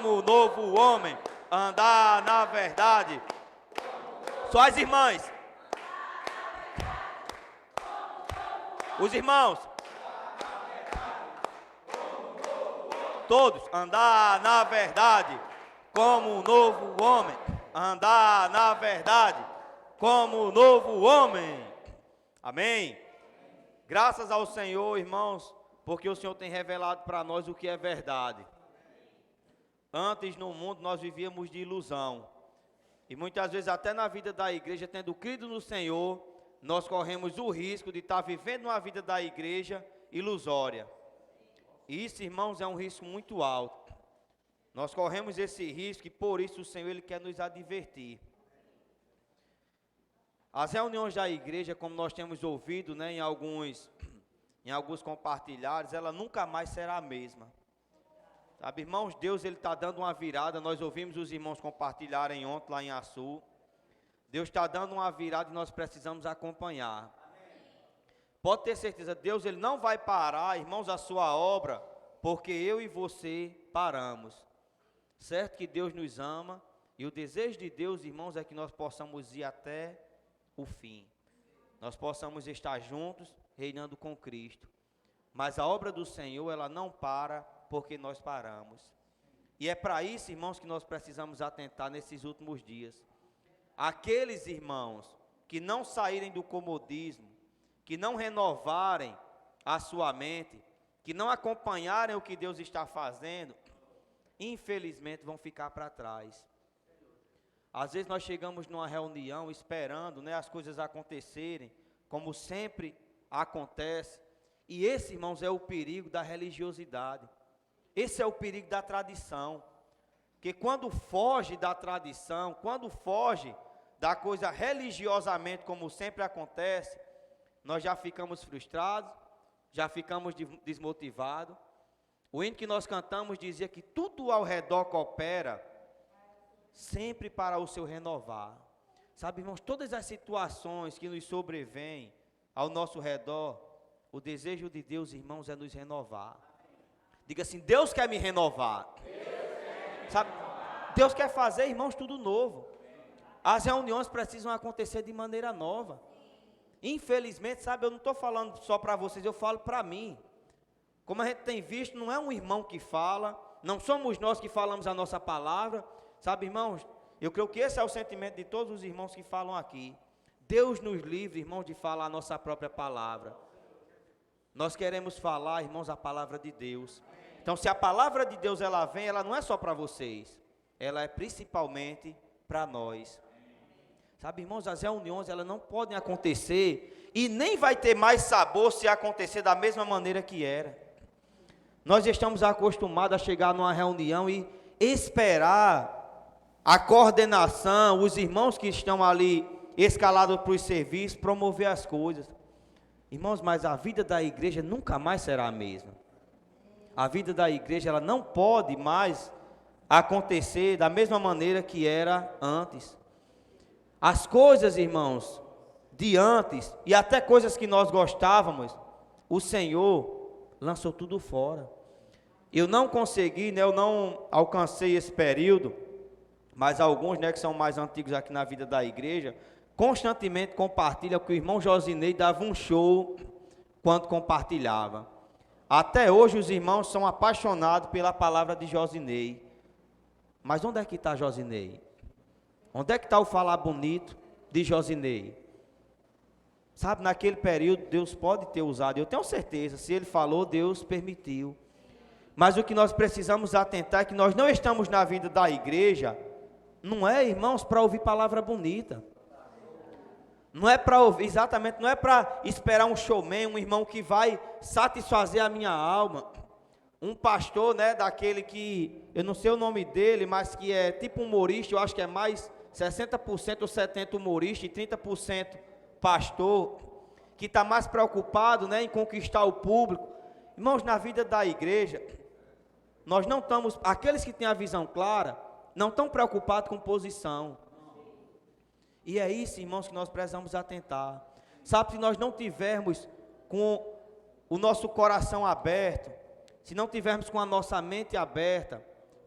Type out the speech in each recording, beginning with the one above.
como o novo homem, andar na verdade. Só as irmãs. Os irmãos. Todos, andar na verdade, como um novo homem. Andar na verdade, como um novo homem. Amém. Graças ao Senhor, irmãos, porque o Senhor tem revelado para nós o que é verdade. Antes no mundo nós vivíamos de ilusão. E muitas vezes até na vida da igreja, tendo crido no Senhor, nós corremos o risco de estar vivendo uma vida da igreja ilusória. E isso, irmãos, é um risco muito alto. Nós corremos esse risco e por isso o Senhor Ele quer nos advertir. As reuniões da igreja, como nós temos ouvido, né, em alguns compartilhares, ela nunca mais será a mesma. Sabe, irmãos, Deus Ele está dando uma virada. Nós ouvimos os irmãos compartilharem ontem lá em Açu. Deus está dando uma virada e nós precisamos acompanhar. Pode ter certeza, Deus Ele não vai parar, irmãos, a sua obra, porque eu e você paramos. Certo que Deus nos ama, e o desejo de Deus, irmãos, é que nós possamos ir até o fim. Nós possamos estar juntos, reinando com Cristo. Mas a obra do Senhor, ela não para, porque nós paramos. E é para isso, irmãos, que nós precisamos atentar nesses últimos dias. Aqueles irmãos que não saírem do comodismo, que não renovarem a sua mente, que não acompanharem o que Deus está fazendo, infelizmente vão ficar para trás. Às vezes nós chegamos numa reunião esperando, né, as coisas acontecerem, como sempre acontece, e esse, irmãos, é o perigo da religiosidade. Esse é o perigo da tradição, que quando foge da tradição, quando foge da coisa religiosamente, como sempre acontece, nós já ficamos frustrados, já ficamos desmotivados. O hino que nós cantamos dizia que tudo ao redor coopera, sempre para o seu renovar. Sabe, irmãos, todas as situações que nos sobrevêm ao nosso redor, o desejo de Deus, irmãos, é nos renovar. Diga assim, Deus quer me renovar. Sabe, Deus quer fazer, irmãos, tudo novo. As reuniões precisam acontecer de maneira nova. Infelizmente, sabe, eu não estou falando só para vocês, eu falo para mim. Como a gente tem visto, não é um irmão que fala, não somos nós que falamos a nossa palavra. Sabe, irmãos, eu creio que esse é o sentimento de todos os irmãos que falam aqui. Deus nos livre, irmãos, de falar a nossa própria palavra. Nós queremos falar, irmãos, a palavra de Deus. Então, se a palavra de Deus ela vem, ela não é só para vocês, ela é principalmente para nós. Sabe, irmãos, as reuniões elas não podem acontecer e nem vai ter mais sabor se acontecer da mesma maneira que era. Nós estamos acostumados a chegar numa reunião e esperar a coordenação, os irmãos que estão ali escalados para os serviços, promover as coisas. Irmãos, mas a vida da igreja nunca mais será a mesma. A vida da igreja ela não pode mais acontecer da mesma maneira que era antes. As coisas, irmãos, de antes, e até coisas que nós gostávamos, o Senhor lançou tudo fora. Eu não consegui, né, eu não alcancei esse período, mas alguns, né, que são mais antigos aqui na vida da igreja, constantemente compartilham que o irmão Josinei dava um show quando compartilhava. Até hoje os irmãos são apaixonados pela palavra de Josinei. Mas onde é que está Josinei? Onde é que está o falar bonito de Josinei? Sabe, naquele período Deus pode ter usado, eu tenho certeza, se Ele falou, Deus permitiu. Mas o que nós precisamos atentar é que nós não estamos na vida da igreja, não é, irmãos, para ouvir palavra bonita. Não é para ouvir, exatamente, não é para esperar um showman, um irmão que vai satisfazer a minha alma. Um pastor, né, daquele que, eu não sei o nome dele, mas que é tipo humorista, eu acho que é mais 60% ou 70% humorista e 30% pastor, que está mais preocupado, né, em conquistar o público. Irmãos, na vida da igreja, nós não estamos, aqueles que têm a visão clara, não estão preocupados com posição. E é isso, irmãos, que nós precisamos atentar. Sabe, se nós não tivermos com o nosso coração aberto, se não tivermos com a nossa mente aberta,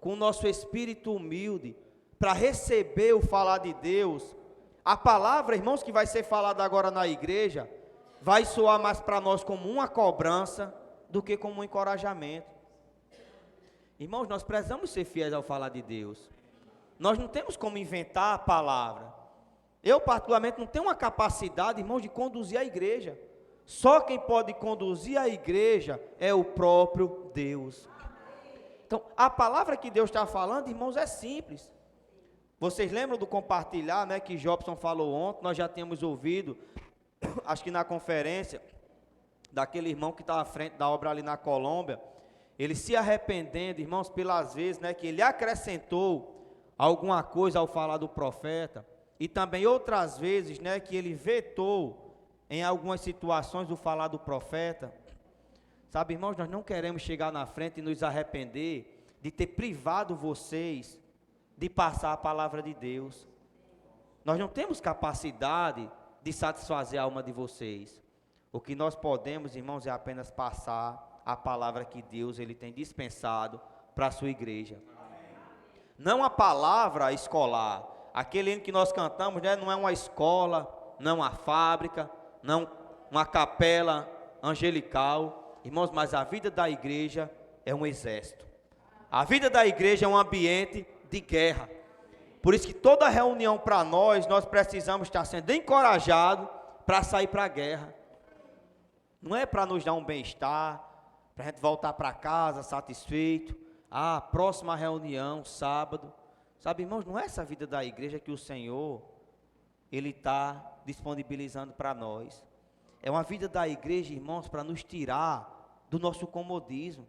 com o nosso espírito humilde, para receber o falar de Deus, a palavra, irmãos, que vai ser falada agora na igreja, vai soar mais para nós como uma cobrança do que como um encorajamento. Irmãos, nós precisamos ser fiéis ao falar de Deus. Nós não temos como inventar a palavra. Eu, particularmente, não tenho uma capacidade, irmãos, de conduzir a igreja. Só quem pode conduzir a igreja é o próprio Deus. Então, a palavra que Deus está falando, irmãos, é simples. Vocês lembram do compartilhar, né, que Jobson falou ontem? Nós já tínhamos ouvido, acho que na conferência, daquele irmão que está à frente da obra ali na Colômbia, ele se arrependendo, irmãos, pelas vezes, né, que ele acrescentou alguma coisa ao falar do profeta, e também outras vezes, né, que ele vetou em algumas situações o falar do profeta. Sabe, irmãos, nós não queremos chegar na frente e nos arrepender de ter privado vocês de passar a palavra de Deus. Nós não temos capacidade de satisfazer a alma de vocês. O que nós podemos, irmãos, é apenas passar a palavra que Deus ele tem dispensado para a sua igreja. Não a palavra escolar. Aquele hino que nós cantamos, né, não é uma escola, não é uma fábrica, não uma capela angelical. Irmãos, mas a vida da igreja é um exército. A vida da igreja é um ambiente de guerra. Por isso que toda reunião para nós precisamos estar sendo encorajados para sair para a guerra. Não é para nos dar um bem-estar, para a gente voltar para casa satisfeito. Próxima reunião, sábado. Sabe, irmãos, não é essa vida da igreja que o Senhor, Ele está disponibilizando para nós. É uma vida da igreja, irmãos, para nos tirar do nosso comodismo.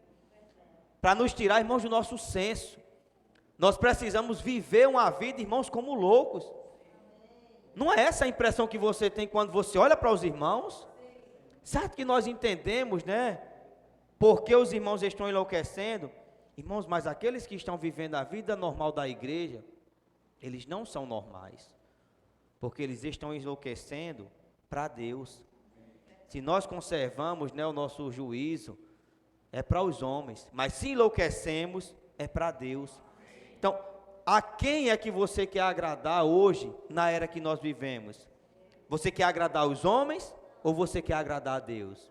Para nos tirar, irmãos, do nosso senso. Nós precisamos viver uma vida, irmãos, como loucos. Não é essa a impressão que você tem quando você olha para os irmãos? Certo que nós entendemos, né? Porque os irmãos estão enlouquecendo. Irmãos, mas aqueles que estão vivendo a vida normal da igreja, eles não são normais. Porque eles estão enlouquecendo para Deus. Se nós conservamos, né, o nosso juízo, é para os homens. Mas se enlouquecemos, é para Deus. Então, a quem é que você quer agradar hoje, na era que nós vivemos? Você quer agradar os homens ou você quer agradar a Deus?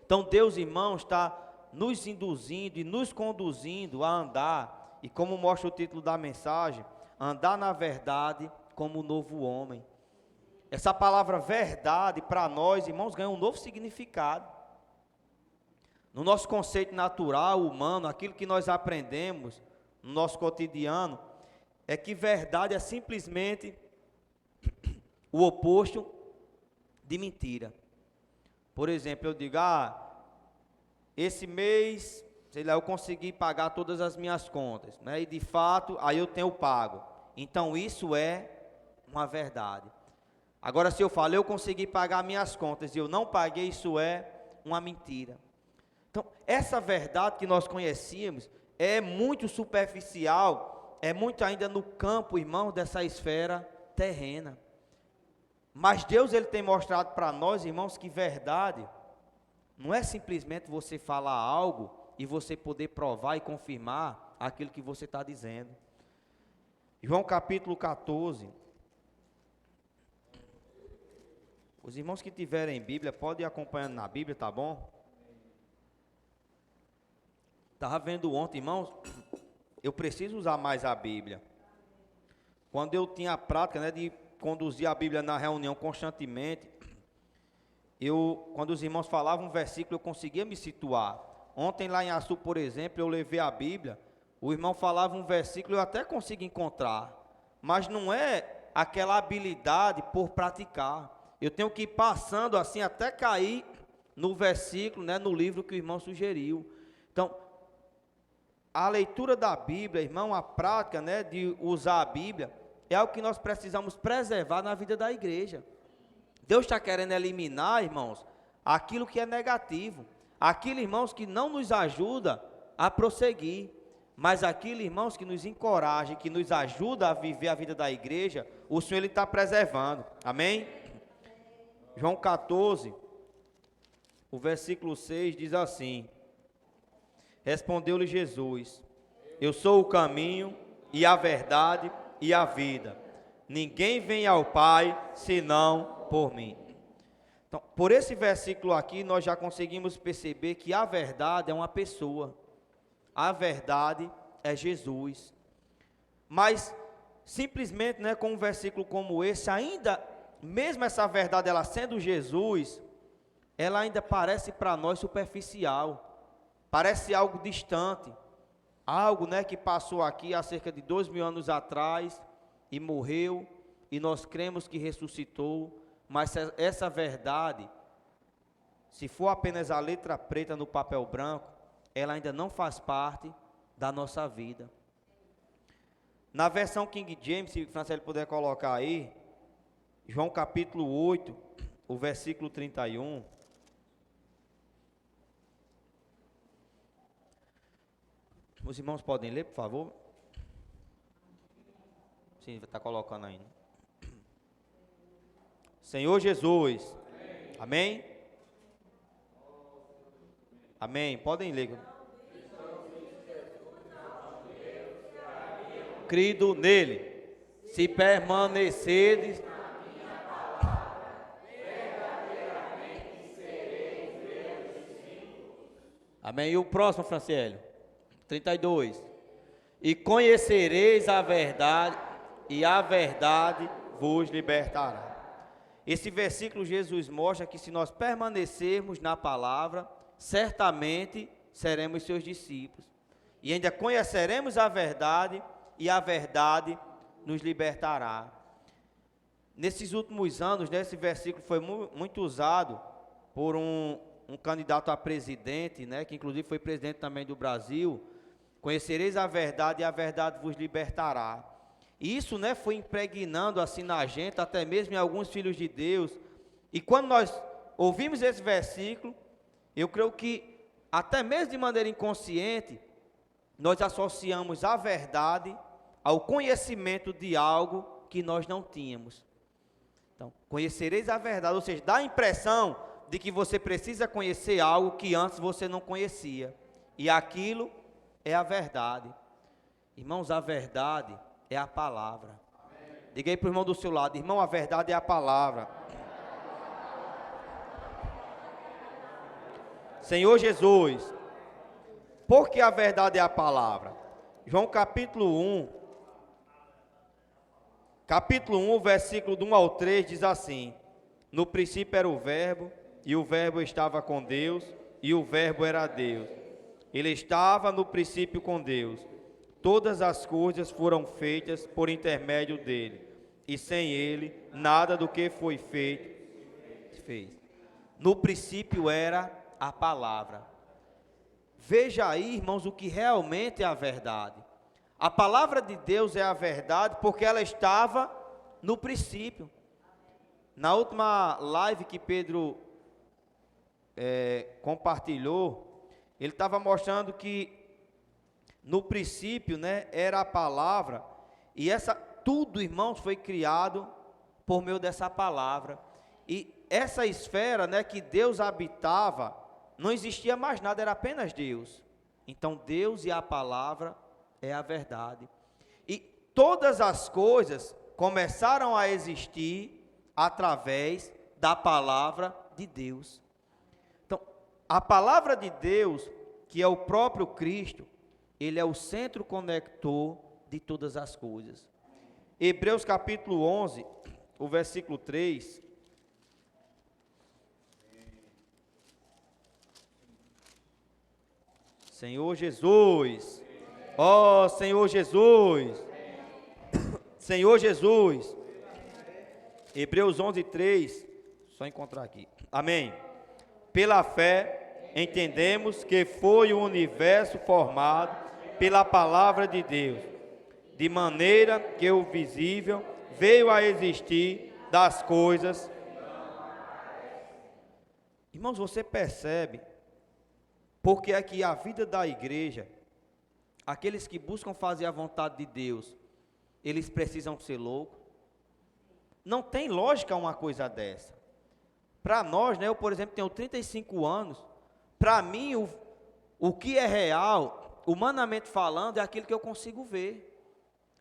Então, Deus, irmãos, está nos induzindo e nos conduzindo a andar, e como mostra o título da mensagem, andar na verdade como um novo homem. Essa palavra verdade, para nós, irmãos, ganha um novo significado. No nosso conceito natural, humano, aquilo que nós aprendemos no nosso cotidiano, é que verdade é simplesmente o oposto de mentira. Por exemplo, eu digo, esse mês, sei lá, eu consegui pagar todas as minhas contas, né? E de fato, aí eu tenho pago. Então isso é uma verdade. Agora, se eu falo, eu consegui pagar minhas contas e eu não paguei, isso é uma mentira. Então, essa verdade que nós conhecíamos é muito superficial, é muito ainda no campo, irmão, dessa esfera terrena. Mas Deus, Ele tem mostrado para nós, irmãos, que verdade não é simplesmente você falar algo e você poder provar e confirmar aquilo que você está dizendo. João capítulo 14. Os irmãos que tiverem Bíblia, podem ir acompanhando na Bíblia, tá bom? Estava vendo ontem, irmãos, eu preciso usar mais a Bíblia. Quando eu tinha a prática, né, de conduzir a Bíblia na reunião constantemente, quando os irmãos falavam um versículo, eu conseguia me situar. Ontem lá em Açu, por exemplo, eu levei a Bíblia, o irmão falava um versículo, eu até consigo encontrar, mas não é aquela habilidade por praticar. Eu tenho que ir passando assim até cair no versículo, né, no livro que o irmão sugeriu. Então, a leitura da Bíblia, irmão, a prática, né, de usar a Bíblia, é algo que nós precisamos preservar na vida da igreja. Deus está querendo eliminar, irmãos, aquilo que é negativo, aquilo, irmãos, que não nos ajuda a prosseguir, mas aquilo, irmãos, que nos encoraja, que nos ajuda a viver a vida da igreja, o Senhor Ele está preservando, amém? João 14, o versículo 6 diz assim: respondeu-lhe Jesus: Eu sou o caminho e a verdade e a vida. Ninguém vem ao Pai senão por mim. Então, por esse versículo aqui, nós já conseguimos perceber que a verdade é uma pessoa. A verdade é Jesus. Mas, simplesmente, né, com um versículo como esse, ainda, mesmo essa verdade, ela sendo Jesus, ela ainda parece para nós superficial. Parece algo distante. Algo, né, que passou aqui há cerca de 2000 anos atrás e morreu, e nós cremos que ressuscitou, mas essa verdade, se for apenas a letra preta no papel branco, ela ainda não faz parte da nossa vida. Na versão King James, se o Franciele puder colocar aí, João capítulo 8, o versículo 31. Os irmãos podem ler, por favor? Sim, está colocando aí. Senhor Jesus. Amém? Amém. Podem ler. Crido nele, se permanecerdes. Amém. E o próximo, Franciele? 32. E conhecereis a verdade, e a verdade vos libertará. Esse versículo Jesus mostra que se nós permanecermos na palavra, certamente seremos seus discípulos. E ainda conheceremos a verdade, e a verdade nos libertará. Nesses últimos anos, né, esse versículo foi muito usado por um candidato a presidente, né, que inclusive foi presidente também do Brasil. Conhecereis a verdade e a verdade vos libertará. E isso, né, foi impregnando assim na gente, até mesmo em alguns filhos de Deus. E quando nós ouvimos esse versículo, eu creio que até mesmo de maneira inconsciente, nós associamos a verdade ao conhecimento de algo que nós não tínhamos. Então, conhecereis a verdade, ou seja, dá a impressão de que você precisa conhecer algo que antes você não conhecia. E aquilo é a verdade. Irmãos, a verdade é a palavra. Amém. Diga aí para o irmão do seu lado, irmão, a verdade é a palavra. Senhor Jesus, porque a verdade é a palavra. João capítulo 1, versículo do 1 ao 3 diz assim: no princípio era o verbo, e o verbo estava com Deus, e o verbo era Deus. Ele estava no princípio com Deus. Todas as coisas foram feitas por intermédio dele, e sem ele, nada do que foi feito, fez. No princípio era a palavra. Veja aí, irmãos, o que realmente é a verdade. A palavra de Deus é a verdade, porque ela estava no princípio. Na última live que Pedro compartilhou, ele estava mostrando que no princípio, né, era a palavra, e tudo, irmãos, foi criado por meio dessa palavra. E essa esfera, né, que Deus habitava, não existia mais nada, era apenas Deus. Então Deus e a palavra é a verdade. E todas as coisas começaram a existir através da palavra de Deus. Então, a palavra de Deus, que é o próprio Cristo, ele é o centro conector de todas as coisas. Hebreus capítulo 11, o versículo 3. Senhor Jesus, ó Senhor Jesus, Senhor Jesus. Hebreus 11, 3, só encontrar aqui. Amém. Pela fé, entendemos que foi o universo formado pela palavra de Deus, de maneira que o visível veio a existir das coisas. Irmãos, você percebe porque aqui a vida da igreja, aqueles que buscam fazer a vontade de Deus, eles precisam ser loucos? Não tem lógica uma coisa dessa. Para nós, né, eu, por exemplo, tenho 35 anos, para mim, o que é real, humanamente falando, é aquilo que eu consigo ver.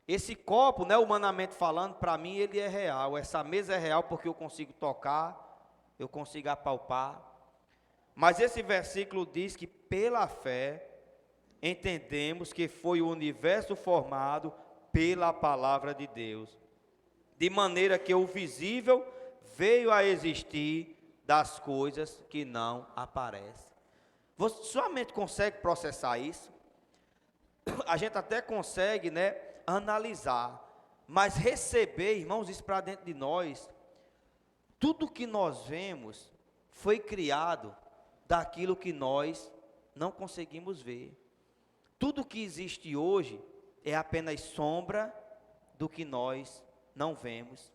Esse copo, né, humanamente falando, para mim ele é real. Essa mesa é real porque eu consigo tocar, eu consigo apalpar. Mas esse versículo diz que pela fé entendemos que foi o universo formado pela palavra de Deus, de maneira que o visível veio a existir das coisas que não aparecem. Você somente consegue processar isso? A gente até consegue, né, analisar, mas receber, irmãos, isso para dentro de nós. Tudo que nós vemos foi criado daquilo que nós não conseguimos ver. Tudo que existe hoje é apenas sombra do que nós não vemos.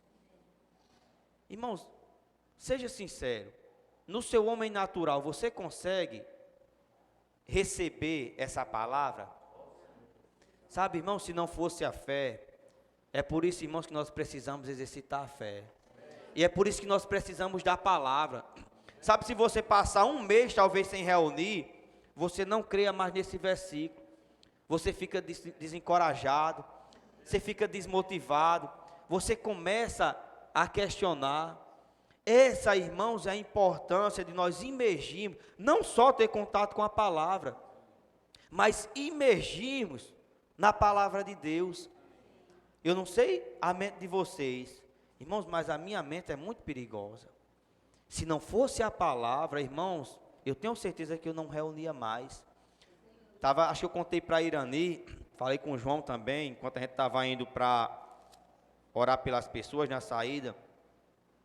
Irmãos, seja sincero, no seu homem natural, você consegue receber essa palavra? Sabe, irmãos, se não fosse a fé, é por isso, irmãos, que nós precisamos exercitar a fé. E é por isso que nós precisamos da palavra. Sabe, se você passar um mês talvez sem reunir, você não creia mais nesse versículo. Você fica desencorajado, você fica desmotivado, você começa a questionar. Essa, irmãos, é a importância de nós imergirmos, não só ter contato com a palavra, mas imergirmos na palavra de Deus. Eu não sei a mente de vocês, irmãos, mas a minha mente é muito perigosa. Se não fosse a palavra, irmãos, eu tenho certeza que eu não reunia mais. Acho que eu contei para a Irani, falei com o João também, enquanto a gente estava indo para orar pelas pessoas na saída.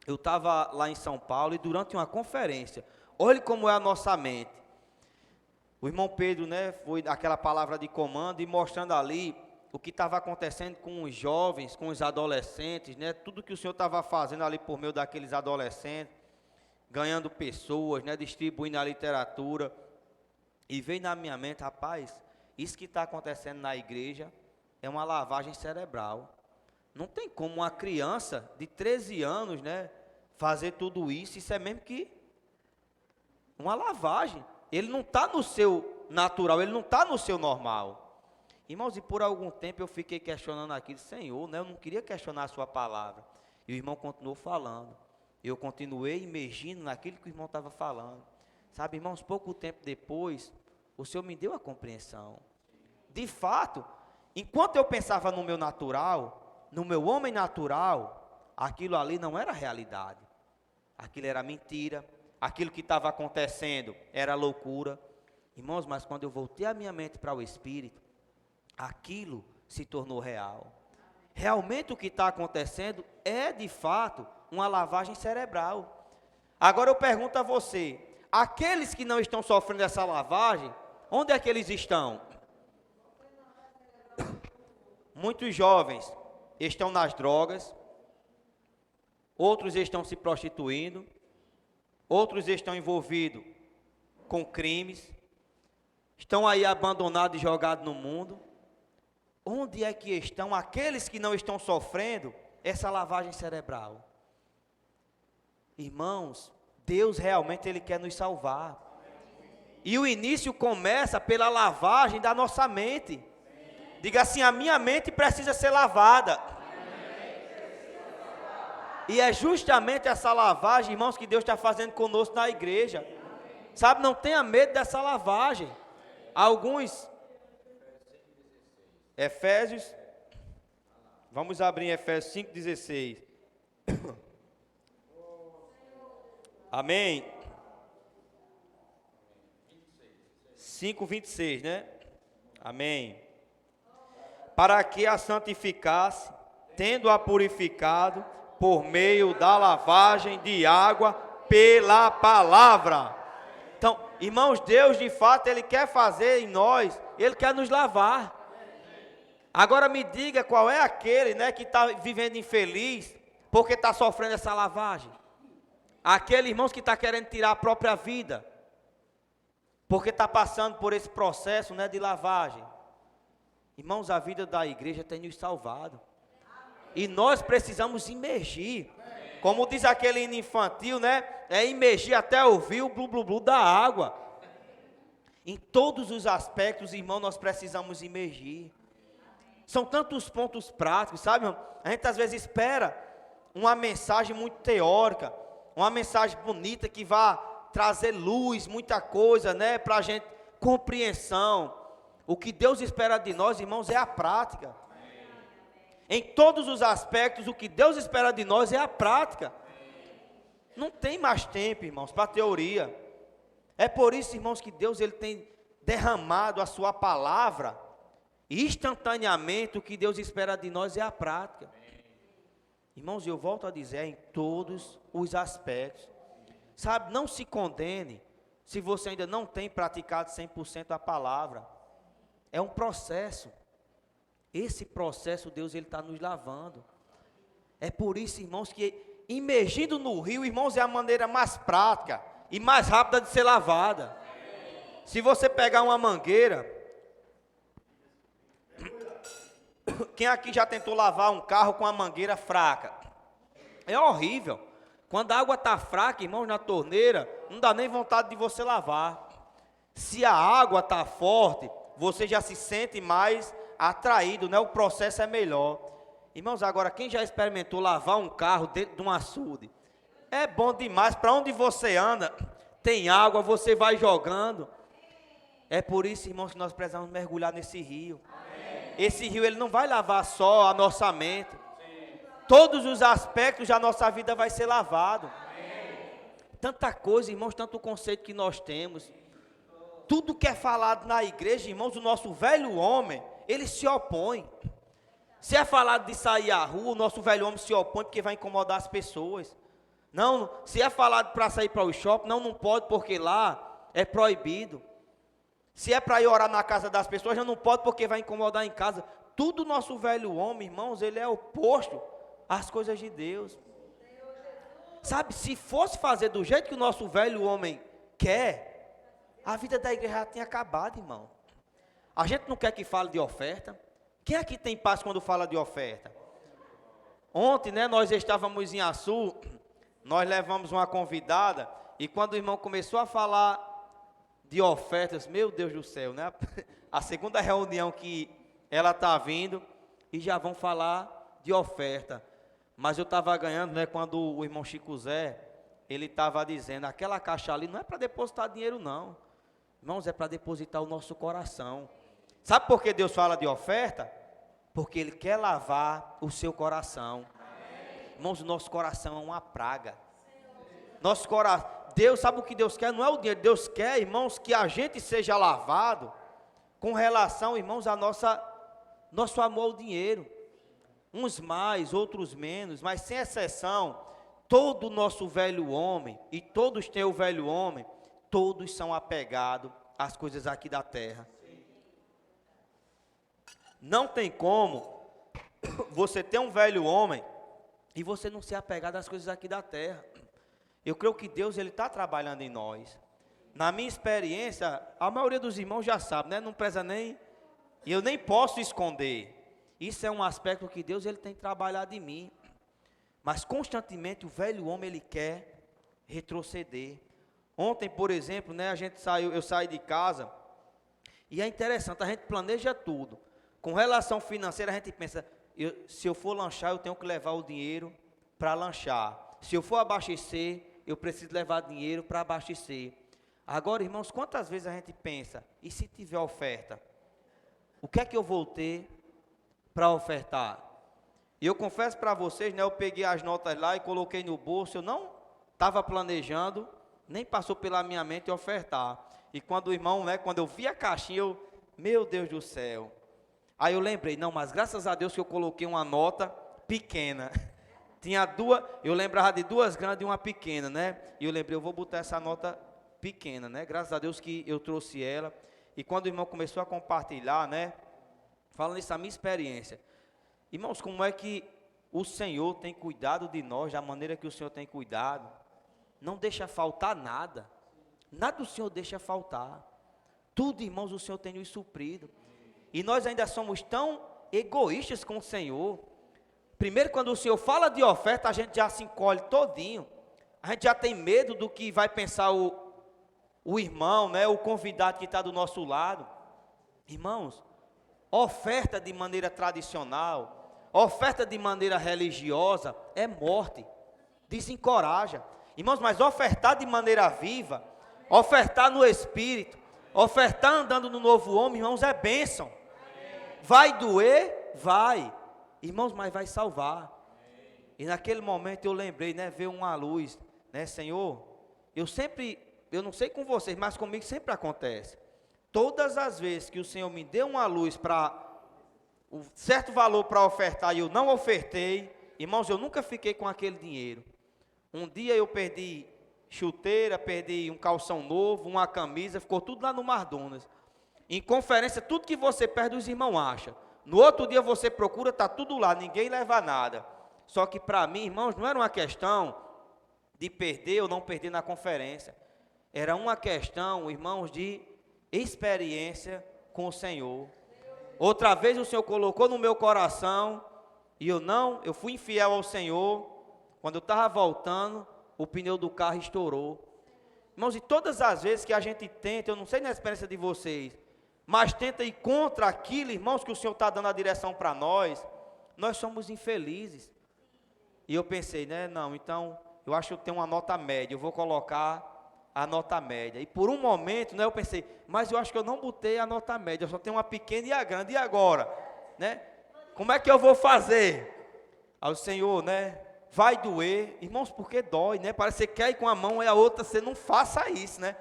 Eu estava lá em São Paulo e durante uma conferência, olhe como é a nossa mente. O irmão Pedro, né, foi aquela palavra de comando e mostrando ali o que estava acontecendo com os jovens, com os adolescentes, né, tudo que o Senhor estava fazendo ali por meio daqueles adolescentes, ganhando pessoas, né, distribuindo a literatura. E veio na minha mente, rapaz, isso que está acontecendo na igreja é uma lavagem cerebral. Não tem como uma criança de 13 anos, né, fazer tudo isso. Isso é mesmo que uma lavagem. Ele não está no seu natural, ele não está no seu normal. Irmãos, e por algum tempo eu fiquei questionando aquilo, Senhor, né, eu não queria questionar a sua palavra. E o irmão continuou falando. Eu continuei imergindo naquilo que o irmão estava falando. Sabe, irmãos, pouco tempo depois, o Senhor me deu a compreensão. De fato, enquanto eu pensava no meu natural, no meu homem natural, aquilo ali não era realidade. Aquilo era mentira. Aquilo que estava acontecendo era loucura. Irmãos, mas quando eu voltei a minha mente para o Espírito, aquilo se tornou real. Realmente o que está acontecendo é, de fato, uma lavagem cerebral. Agora eu pergunto a você, aqueles que não estão sofrendo essa lavagem, onde é que eles estão? Muitos jovens estão nas drogas, outros estão se prostituindo, outros estão envolvidos com crimes, estão aí abandonados e jogados no mundo. Onde é que estão aqueles que não estão sofrendo essa lavagem cerebral? Irmãos, Deus realmente Ele quer nos salvar. E o início começa pela lavagem da nossa mente. Diga assim, a minha mente precisa ser lavada. E é justamente essa lavagem, irmãos, que Deus está fazendo conosco na igreja. Sabe, não tenha medo dessa lavagem. Alguns, Efésios, vamos abrir em Efésios 5,16. Amém? 5,26, né? Amém. Para que a santificasse, tendo-a purificado, por meio da lavagem de água pela palavra. Então, irmãos, Deus de fato, Ele quer fazer em nós, Ele quer nos lavar. Agora me diga qual é aquele, né, que está vivendo infeliz, porque está sofrendo essa lavagem. Aquele, irmãos, que está querendo tirar a própria vida, porque está passando por esse processo, né, de lavagem. Irmãos, a vida da igreja tem nos salvado. E nós precisamos imergir. Como diz aquele hino infantil, né? É imergir até ouvir o blu blu blu da água. Em todos os aspectos, irmão, nós precisamos imergir. São tantos pontos práticos, sabe, irmão? A gente às vezes espera uma mensagem muito teórica, uma mensagem bonita que vá trazer luz, muita coisa, né, para a gente, compreensão. O que Deus espera de nós, irmãos, é a prática. Em todos os aspectos, o que Deus espera de nós é a prática. Não tem mais tempo, irmãos, para teoria. É por isso, irmãos, que Deus ele tem derramado a sua palavra. E instantaneamente o que Deus espera de nós é a prática. Irmãos, eu volto a dizer, em todos os aspectos. Sabe, não se condene se você ainda não tem praticado 100% a palavra. É um processo. Esse processo, Deus ele está nos lavando. É por isso, irmãos, que imergindo no rio, irmãos, é a maneira mais prática e mais rápida de ser lavada. Se você pegar uma mangueira, quem aqui já tentou lavar um carro com a mangueira fraca? É horrível. Quando a água está fraca, irmãos, na torneira, não dá nem vontade de você lavar. Se a água está forte, você já se sente mais atraído, né? O processo é melhor. Irmãos, agora, quem já experimentou lavar um carro dentro de um açude? É bom demais. Para onde você anda, tem água, você vai jogando. É por isso, irmãos, que nós precisamos mergulhar nesse rio. Esse rio, ele não vai lavar só a nossa mente. Todos os aspectos da nossa vida vai ser lavado. Tanta coisa, irmãos, tanto conceito que nós temos. Tudo que é falado na igreja, irmãos, o nosso velho homem, ele se opõe. Se é falado de sair à rua, o nosso velho homem se opõe porque vai incomodar as pessoas. Não, se é falado para sair para o shopping, não pode porque lá é proibido. Se é para ir orar na casa das pessoas, não pode porque vai incomodar em casa. Tudo nosso velho homem, irmãos, ele é oposto às coisas de Deus. Sabe, se fosse fazer do jeito que o nosso velho homem quer, a vida da igreja já tinha acabado, irmão. A gente não quer que fale de oferta. Quem aqui tem paz quando fala de oferta? Ontem, né, nós estávamos em Açu, nós levamos uma convidada, e quando o irmão começou a falar de ofertas, meu Deus do céu, né? A segunda reunião que ela está vindo, e já vão falar de oferta. Mas eu estava ganhando, né, quando o irmão Chico Zé, ele estava dizendo, aquela caixa ali não é para depositar dinheiro não. Irmãos, é para depositar o nosso coração. Sabe por que Deus fala de oferta? Porque Ele quer lavar o seu coração. Irmãos, o nosso coração é uma praga. Nosso coração, Deus, sabe o que Deus quer? Não é o dinheiro, Deus quer, irmãos, que a gente seja lavado com relação, irmãos, a nosso amor ao dinheiro. Uns mais, outros menos, mas sem exceção, todo o nosso velho homem, e todos têm o velho homem, todos são apegados às coisas aqui da terra. Não tem como você ter um velho homem e você não ser apegado às coisas aqui da terra. Eu creio que Deus ele está trabalhando em nós. Na minha experiência, a maioria dos irmãos já sabe, né? Não precisa nem, e eu nem posso esconder. Isso é um aspecto que Deus ele tem trabalhado em mim. Mas constantemente o velho homem ele quer retroceder. Ontem, por exemplo, né, eu saí de casa e é interessante, a gente planeja tudo. Com relação financeira, a gente pensa, se eu for lanchar, eu tenho que levar o dinheiro para lanchar. Se eu for abastecer, eu preciso levar dinheiro para abastecer. Agora, irmãos, quantas vezes a gente pensa, e se tiver oferta? O que é que eu vou ter para ofertar? E eu confesso para vocês, né, eu peguei as notas lá e coloquei no bolso, eu não estava planejando, nem passou pela minha mente ofertar. E quando o irmão, né, quando eu vi a caixinha, meu Deus do céu. Aí eu lembrei, não, mas graças a Deus que eu coloquei uma nota pequena. Tinha duas, eu lembrava de duas grandes e uma pequena, né? E eu lembrei, eu vou botar essa nota pequena, né? Graças a Deus que eu trouxe ela. E quando o irmão começou a compartilhar, né? Falando isso, a minha experiência. Irmãos, como é que o Senhor tem cuidado de nós, da maneira que o Senhor tem cuidado. Não deixa faltar nada. Nada o Senhor deixa faltar. Tudo, irmãos, o Senhor tem nos suprido. E nós ainda somos tão egoístas com o Senhor. Primeiro, quando o Senhor fala de oferta, a gente já se encolhe todinho. A gente já tem medo do que vai pensar o irmão, né, o convidado que está do nosso lado. Irmãos, oferta de maneira tradicional, oferta de maneira religiosa é morte, desencoraja. Irmãos, mas ofertar de maneira viva, ofertar no Espírito, ofertar andando no novo homem, irmãos, é bênção. Vai doer? Vai. Irmãos, mas vai salvar. E naquele momento eu lembrei, né, veio uma luz, né, Senhor, eu não sei com vocês, mas comigo sempre acontece. Todas as vezes que o Senhor me deu uma luz para um certo valor para ofertar e eu não ofertei, irmãos, eu nunca fiquei com aquele dinheiro. Um dia eu perdi chuteira, perdi um calção novo, uma camisa, ficou tudo lá no Mardonas. Em conferência, tudo que você perde, os irmãos acham. No outro dia você procura, está tudo lá, ninguém leva nada. Só que para mim, irmãos, não era uma questão de perder ou não perder na conferência. Era uma questão, irmãos, de experiência com o Senhor. Outra vez o Senhor colocou no meu coração, e eu fui infiel ao Senhor. Quando eu estava voltando, o pneu do carro estourou. Irmãos, e todas as vezes que a gente tenta, eu não sei na experiência de vocês, mas tenta ir contra aquilo, irmãos, que o Senhor está dando a direção para nós somos infelizes. E eu pensei, né, não, então, eu acho que eu tenho uma nota média, eu vou colocar a nota média. E por um momento, né, eu pensei, mas eu acho que eu não botei a nota média, eu só tenho uma pequena e a grande, e agora? Né? Como é que eu vou fazer? Aí o Senhor, né, vai doer, irmãos, porque dói, né? Parece que você quer ir com a mão e a outra, você não faça isso, né?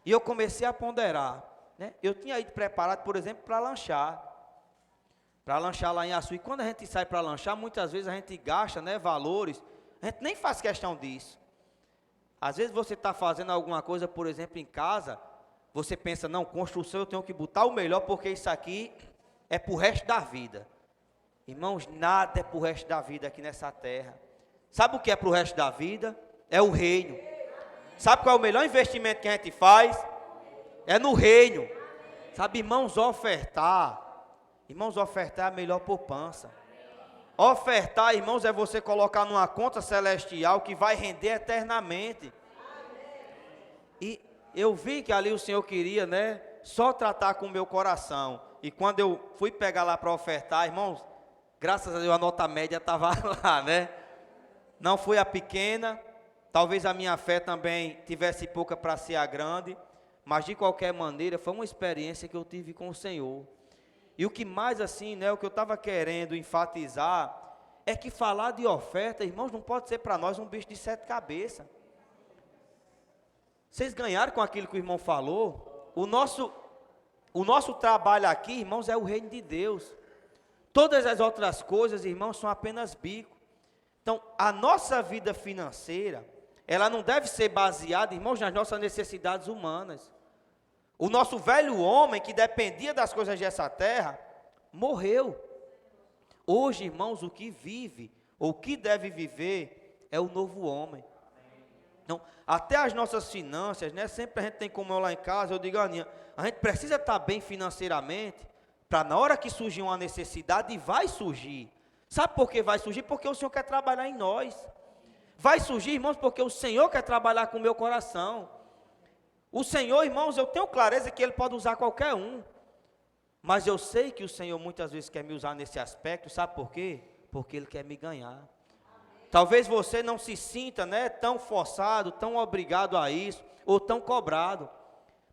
E eu comecei a ponderar, né? Eu tinha ido preparado, por exemplo, para lanchar lá em Açu. E quando a gente sai para lanchar, muitas vezes a gente gasta, né, valores, a gente nem faz questão disso. Às vezes você está fazendo alguma coisa, por exemplo, em casa, você pensa, não, construção eu tenho que botar o melhor, porque isso aqui é para o resto da vida. Irmãos, nada é para o resto da vida aqui nessa terra. Sabe o que é para o resto da vida? É o reino. Sabe qual é o melhor investimento que a gente faz? É no reino. Sabe, irmãos, ofertar é a melhor poupança. Ofertar, irmãos, é você colocar numa conta celestial que vai render eternamente. E eu vi que ali o Senhor queria, né, só tratar com o meu coração. E quando eu fui pegar lá para ofertar, irmãos, graças a Deus a nota média estava lá, né? Não foi a pequena, talvez a minha fé também tivesse pouca para ser a grande, mas de qualquer maneira foi uma experiência que eu tive com o Senhor. E o que mais assim, né, o que eu estava querendo enfatizar, é que falar de oferta, irmãos, não pode ser para nós um bicho de 7 cabeças. Vocês ganharam com aquilo que o irmão falou? O nosso trabalho aqui, irmãos, é o reino de Deus. Todas as outras coisas, irmãos, são apenas bico. Então, a nossa vida financeira, ela não deve ser baseada, irmãos, nas nossas necessidades humanas. O nosso velho homem, que dependia das coisas dessa terra, morreu. Hoje, irmãos, o que vive, ou o que deve viver, é o novo homem. Então, até as nossas finanças, né? Sempre a gente tem como eu lá em casa, eu digo, Aninha, a gente precisa estar bem financeiramente, para na hora que surgir uma necessidade, e vai surgir. Sabe por que vai surgir? Porque o Senhor quer trabalhar em nós. Vai surgir, irmãos, porque o Senhor quer trabalhar com o meu coração. O Senhor, irmãos, eu tenho clareza que Ele pode usar qualquer um. Mas eu sei que o Senhor muitas vezes quer me usar nesse aspecto, sabe por quê? Porque Ele quer me ganhar. Talvez você não se sinta, né, tão forçado, tão obrigado a isso, ou tão cobrado.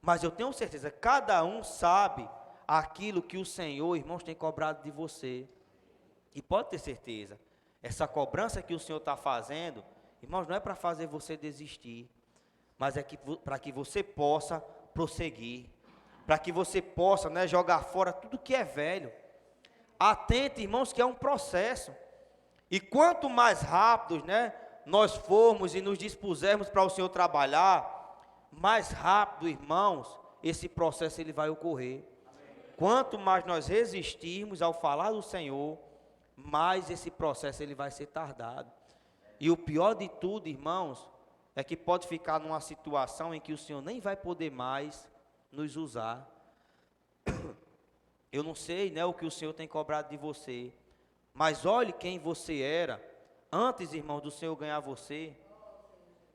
Mas eu tenho certeza, cada um sabe aquilo que o Senhor, irmãos, tem cobrado de você. E pode ter certeza, essa cobrança que o Senhor está fazendo, irmãos, não é para fazer você desistir, mas é para que você possa prosseguir, para que você possa, né, jogar fora tudo que é velho. Atente, irmãos, que é um processo. E quanto mais rápidos, né, nós formos e nos dispusermos para o Senhor trabalhar, mais rápido, irmãos, esse processo ele vai ocorrer. Quanto mais nós resistirmos ao falar do Senhor, mais esse processo ele vai ser tardado. E o pior de tudo, irmãos, é que pode ficar numa situação em que o Senhor nem vai poder mais nos usar. Eu não sei, né, o que o Senhor tem cobrado de você, mas olhe quem você era antes, irmãos, do Senhor ganhar você.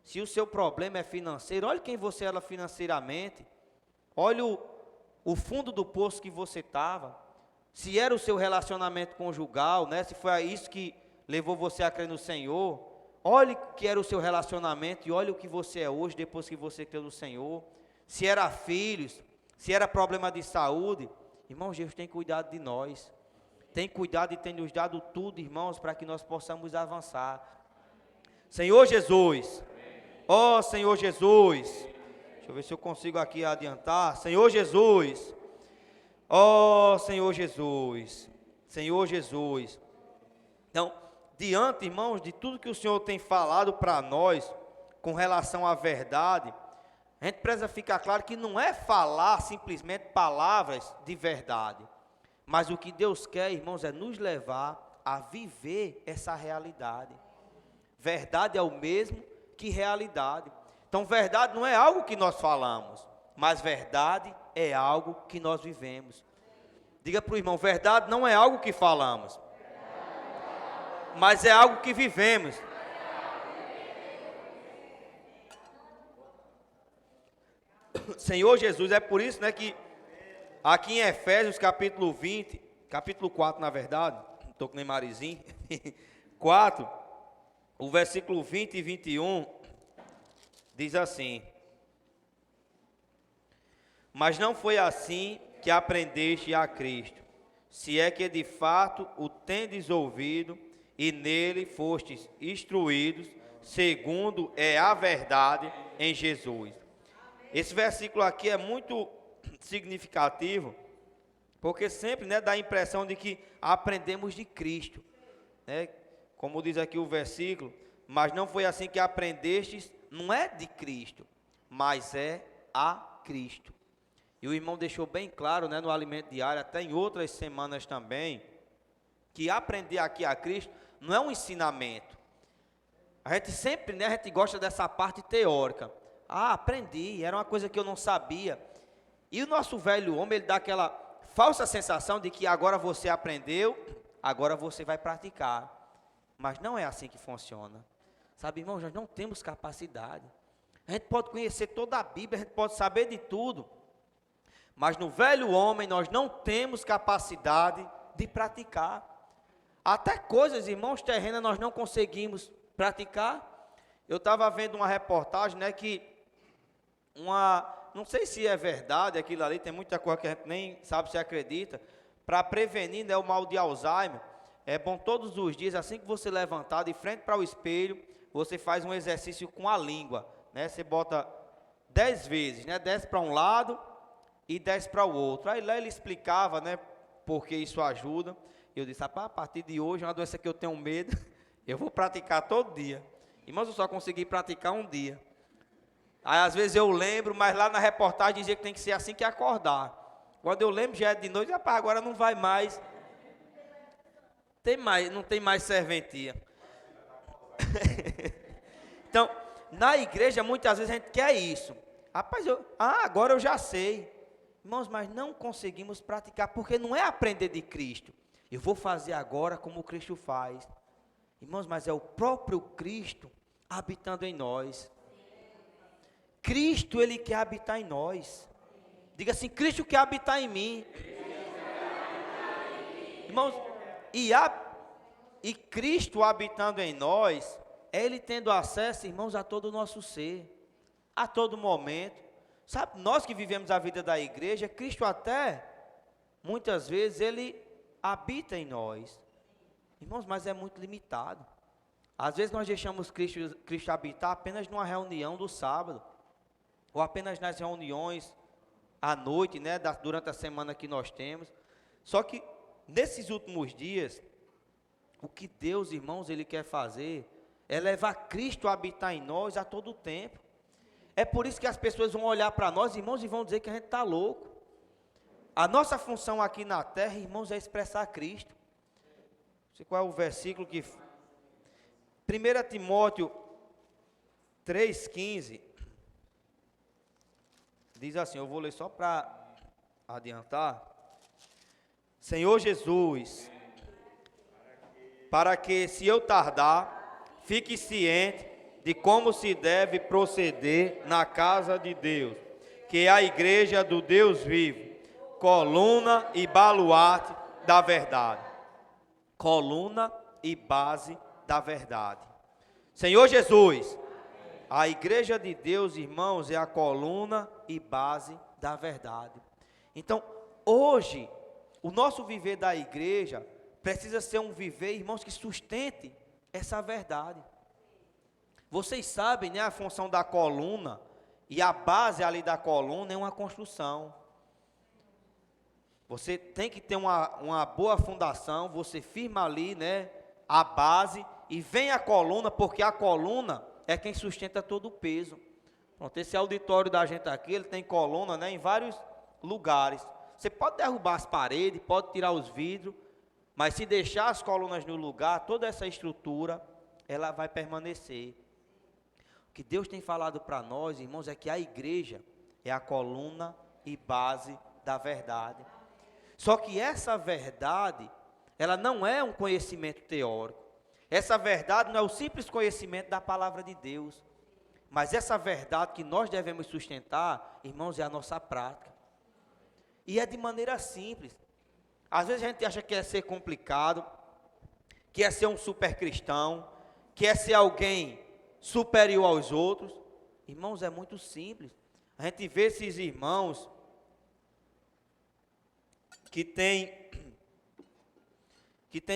Se o seu problema é financeiro, olhe quem você era financeiramente. Olhe o fundo do poço que você estava. Se era o seu relacionamento conjugal, né? Se foi isso que levou você a crer no Senhor. Olhe o que era o seu relacionamento e olhe o que você é hoje, depois que você creu no Senhor. Se era filhos, se era problema de saúde. Irmãos, Deus tem cuidado de nós. Tem cuidado e tem nos dado tudo, irmãos, para que nós possamos avançar. Senhor Jesus. Ó Senhor Jesus. Deixa eu ver se eu consigo aqui adiantar. Senhor Jesus. Ó Senhor Jesus. Senhor Jesus. Então, diante, irmãos, de tudo que o Senhor tem falado para nós com relação à verdade, a gente precisa ficar claro que não é falar simplesmente palavras de verdade, mas o que Deus quer, irmãos, é nos levar a viver essa realidade. Verdade é o mesmo que realidade. Então, verdade não é algo que nós falamos, mas verdade é algo que nós vivemos. Diga para o irmão, verdade não é algo que falamos, mas é algo que vivemos. Senhor Jesus, é por isso, né, que aqui em Efésios capítulo 20, capítulo 4 na verdade, estou com nem Marizinho, 4, o versículo 20 e 21, diz assim: mas não foi assim que aprendeste a Cristo, se é que de fato o tendes ouvido, e nele fostes instruídos, segundo é a verdade em Jesus. Esse versículo aqui é muito significativo, porque sempre, né, dá a impressão de que aprendemos de Cristo, né? Como diz aqui o versículo, mas não foi assim que aprendestes, não é de Cristo, mas é a Cristo. E o irmão deixou bem claro, né, no alimento diário, até em outras semanas também, que aprender aqui a Cristo não é um ensinamento. A gente sempre, né, a gente gosta dessa parte teórica. Ah, aprendi, era uma coisa que eu não sabia. E o nosso velho homem, ele dá aquela falsa sensação de que agora você aprendeu, agora você vai praticar. Mas não é assim que funciona. Sabe, irmãos, nós não temos capacidade. A gente pode conhecer toda a Bíblia, a gente pode saber de tudo. Mas no velho homem nós não temos capacidade de praticar. Até coisas, irmãos, terrenas nós não conseguimos praticar. Eu estava vendo uma reportagem, né, que não sei se é verdade aquilo ali, tem muita coisa que a gente nem sabe se acredita, para prevenir, né, o mal de Alzheimer. É bom todos os dias, assim que você levantar de frente para o espelho, você faz um exercício com a língua, né? Você bota 10 vezes, né? 10 para um lado e 10 para o outro. Aí lá ele explicava, né, porque isso ajuda. Eu disse, rapaz, a partir de hoje, é uma doença que eu tenho medo, eu vou praticar todo dia. Irmãos, eu só consegui praticar um dia. Aí às vezes eu lembro, mas lá na reportagem dizia que tem que ser assim que acordar. Quando eu lembro já é de noite, rapaz, agora não vai mais. Não tem mais serventia. Então, na igreja, muitas vezes a gente quer isso. Rapaz, agora eu já sei. Irmãos, mas não conseguimos praticar, porque não é aprender de Cristo. Eu vou fazer agora como Cristo faz. Irmãos, mas é o próprio Cristo habitando em nós. Cristo, Ele quer habitar em nós. Diga assim, Cristo quer habitar em mim. Irmãos, e Cristo habitando em nós, é Ele tendo acesso, irmãos, a todo o nosso ser, a todo momento. Sabe, nós que vivemos a vida da igreja, Cristo até, muitas vezes, Ele habita em nós. Irmãos, mas é muito limitado. Às vezes nós deixamos Cristo habitar apenas numa reunião do sábado, ou apenas nas reuniões à noite, né, durante a semana que nós temos. Só que, nesses últimos dias, o que Deus, irmãos, Ele quer fazer é levar Cristo a habitar em nós a todo tempo. É por isso que as pessoas vão olhar para nós, irmãos, e vão dizer que a gente está louco. A nossa função aqui na terra, irmãos, é expressar Cristo. Não sei qual é o versículo que... 1 Timóteo 3,15 diz assim, eu vou ler só para adiantar. Senhor Jesus, para que, se eu tardar, fique ciente de como se deve proceder na casa de Deus, que é a igreja do Deus vivo, coluna e baluarte da verdade. Coluna e base da verdade. Senhor Jesus, a igreja de Deus, irmãos, é a coluna e base da verdade. Então, hoje, o nosso viver da igreja precisa ser um viver, irmãos, que sustente essa verdade. Vocês sabem, né, a função da coluna e a base ali da coluna é uma construção. Você tem que ter uma boa fundação, você firma ali, né, a base e vem a coluna, porque a coluna é quem sustenta todo o peso. Pronto, esse auditório da gente aqui, ele tem coluna, né, em vários lugares. Você pode derrubar as paredes, pode tirar os vidros, mas se deixar as colunas no lugar, toda essa estrutura, ela vai permanecer. O que Deus tem falado para nós, irmãos, é que a igreja é a coluna e base da verdade. Só que essa verdade, ela não é um conhecimento teórico. Essa verdade não é o simples conhecimento da palavra de Deus. Mas essa verdade que nós devemos sustentar, irmãos, é a nossa prática. E é de maneira simples. Às vezes a gente acha que é ser complicado, que é ser um super cristão, que é ser alguém superior aos outros. Irmãos, é muito simples. A gente vê esses irmãos que tem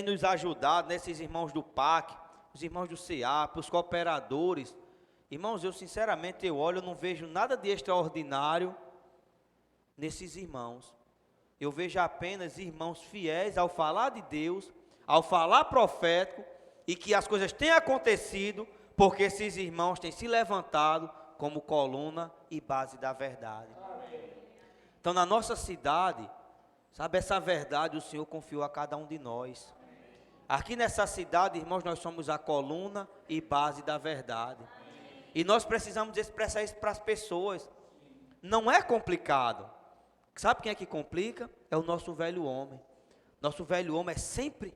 nos ajudado, né, esses irmãos do PAC, os irmãos do CEAP, os cooperadores. Irmãos, eu sinceramente olho, eu não vejo nada de extraordinário nesses irmãos. Eu vejo apenas irmãos fiéis ao falar de Deus, ao falar profético, e que as coisas têm acontecido, porque esses irmãos têm se levantado como coluna e base da verdade. Então, na nossa cidade, sabe, essa verdade o Senhor confiou a cada um de nós. Aqui nessa cidade, irmãos, nós somos a coluna e base da verdade. E nós precisamos expressar isso para as pessoas. Não é complicado. Sabe quem é que complica? É o nosso velho homem. Nosso velho homem é sempre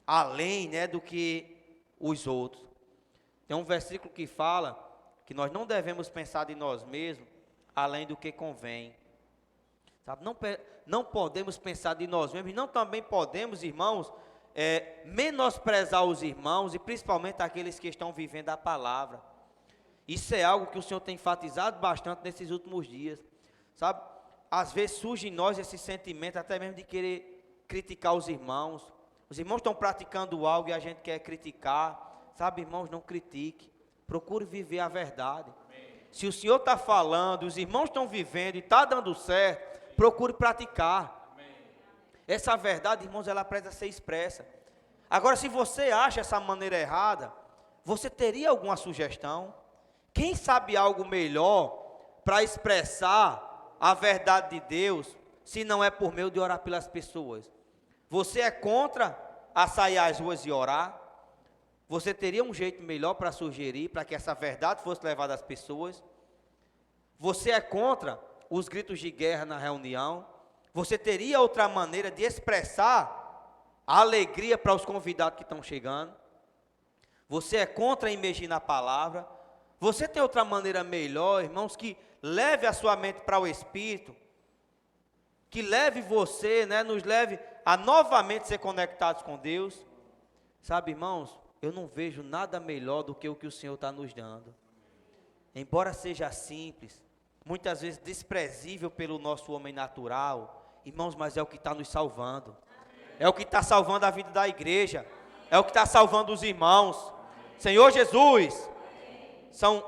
além, né, do que os outros. Tem um versículo que fala que nós não devemos pensar de nós mesmos além do que convém. Sabe? Não podemos pensar de nós mesmos, e não também podemos, irmãos, menosprezar os irmãos, e principalmente aqueles que estão vivendo a palavra. Isso é algo que o Senhor tem enfatizado bastante nesses últimos dias, sabe? Às vezes surge em nós esse sentimento até mesmo de querer criticar os irmãos. Os irmãos estão praticando algo e a gente quer criticar, sabe, irmãos, não critique, procure viver a verdade. Se o Senhor está falando, os irmãos estão vivendo e está dando certo, procure praticar. Essa verdade, irmãos, ela precisa ser expressa. Agora, se você acha essa maneira errada, você teria alguma sugestão? Quem sabe algo melhor para expressar a verdade de Deus, se não é por meio de orar pelas pessoas? Você é contra a sair às ruas e orar? Você teria um jeito melhor para sugerir, para que essa verdade fosse levada às pessoas? Você é contra os gritos de guerra na reunião? Você teria outra maneira de expressar a alegria para os convidados que estão chegando? Você é contra imergir na palavra? Você tem outra maneira melhor, irmãos, que leve a sua mente para o Espírito, que leve você, né, nos leve a novamente ser conectados com Deus? Sabe, irmãos, eu não vejo nada melhor do que o Senhor está nos dando. Embora seja simples, muitas vezes desprezível pelo nosso homem natural, irmãos, mas é o que está nos salvando. É o que está salvando a vida da igreja. É o que está salvando os irmãos. Senhor Jesus, são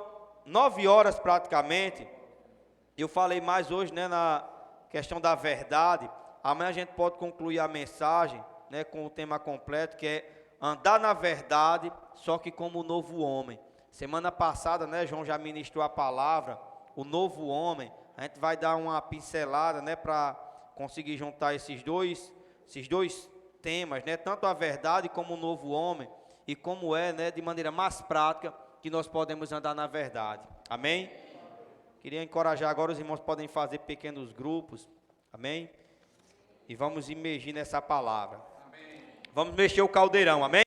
9 horas praticamente. Eu falei mais hoje, né, na questão da verdade. Amanhã a gente pode concluir a mensagem, né, com o tema completo, que é andar na verdade, só que como o novo homem. Semana passada, né, João já ministrou a palavra, o novo homem. A gente vai dar uma pincelada, né, para conseguir juntar esses dois temas, né, tanto a verdade como o novo homem, e como é, né, de maneira mais prática que nós podemos andar na verdade. Amém? Queria encorajar agora, os irmãos podem fazer pequenos grupos, amém? E vamos imergir nessa palavra. Amém. Vamos mexer o caldeirão, amém?